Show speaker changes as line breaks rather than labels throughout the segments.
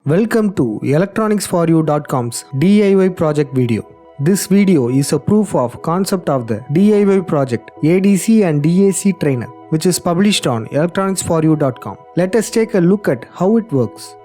Welcome to electronicsforyou.com's DIY project video. This video is a proof of concept of the DIY project ADC and DAC trainer, which is published on electronicsforyou.com. Let us take a look at how it works.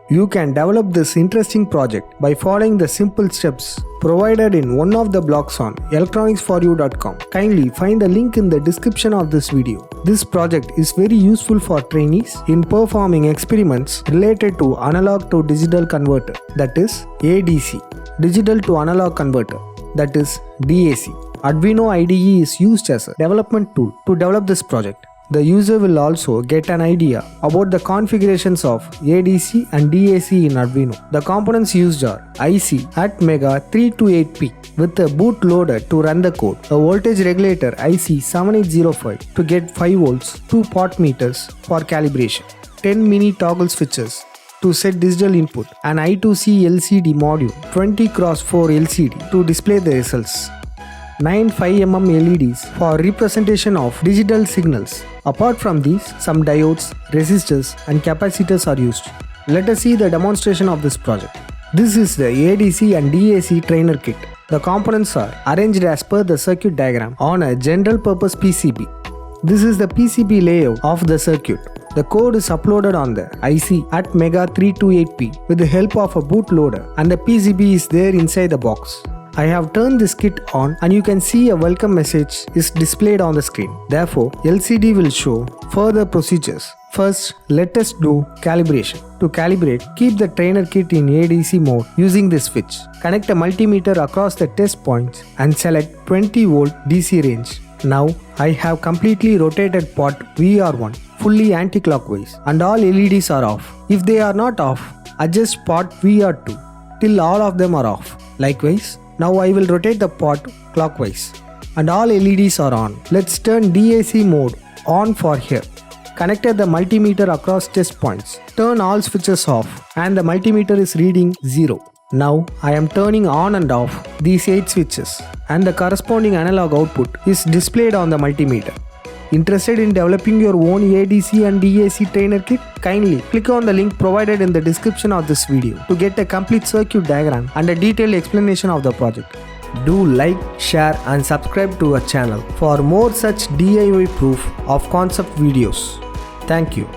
You can develop this interesting project by following the simple steps provided in one of the blogs on electronicsforyou.com. Kindly find the link in the description of this video. This project is very useful for trainees in performing experiments related to analog to digital converter, that is ADC, digital to analog converter, that is DAC. Arduino IDE is used as a development tool to develop this project. The user will also get an idea about the configurations of ADC and DAC in Arduino. The components used are IC ATmega328P with a bootloader to run the code, a voltage regulator IC7805 to get 5 volts, 2 pot meters for calibration, 10 mini toggle switches to set digital input, an I2C LCD module 20x4 LCD to display the results, 9 5mm LEDs for representation of digital signals. Apart from these, some diodes, resistors and capacitors are used. Let us see the demonstration of this project. This is the ADC and DAC trainer kit. The components are arranged as per the circuit diagram on a general purpose PCB. This is the PCB layout of the circuit. The code is uploaded on the IC ATmega328P with the help of a bootloader, and the PCB is there inside the box. I have turned this kit on and you can see a welcome message is displayed on the screen. Therefore, LCD will show further procedures. First, let us do calibration. To calibrate, keep the trainer kit in ADC mode using this switch. Connect a multimeter across the test points and select 20 volt DC range. Now, I have completely rotated pot VR1 fully anti-clockwise and all LEDs are off. If they are not off, adjust pot VR2 till all of them are off. Likewise, now I will rotate the pot clockwise and all LEDs are on. Let's turn DAC mode on for here. Connected the multimeter across test points. Turn all switches off and the multimeter is reading 0. Now I am turning on and off these 8 switches and the corresponding analog output is displayed on the multimeter. Interested in developing your own ADC and DAC trainer kit? Kindly click on the link provided in the description of this video to get a complete circuit diagram and a detailed explanation of the project. Do like, share and subscribe to our channel for more such DIY proof of concept videos. Thank you.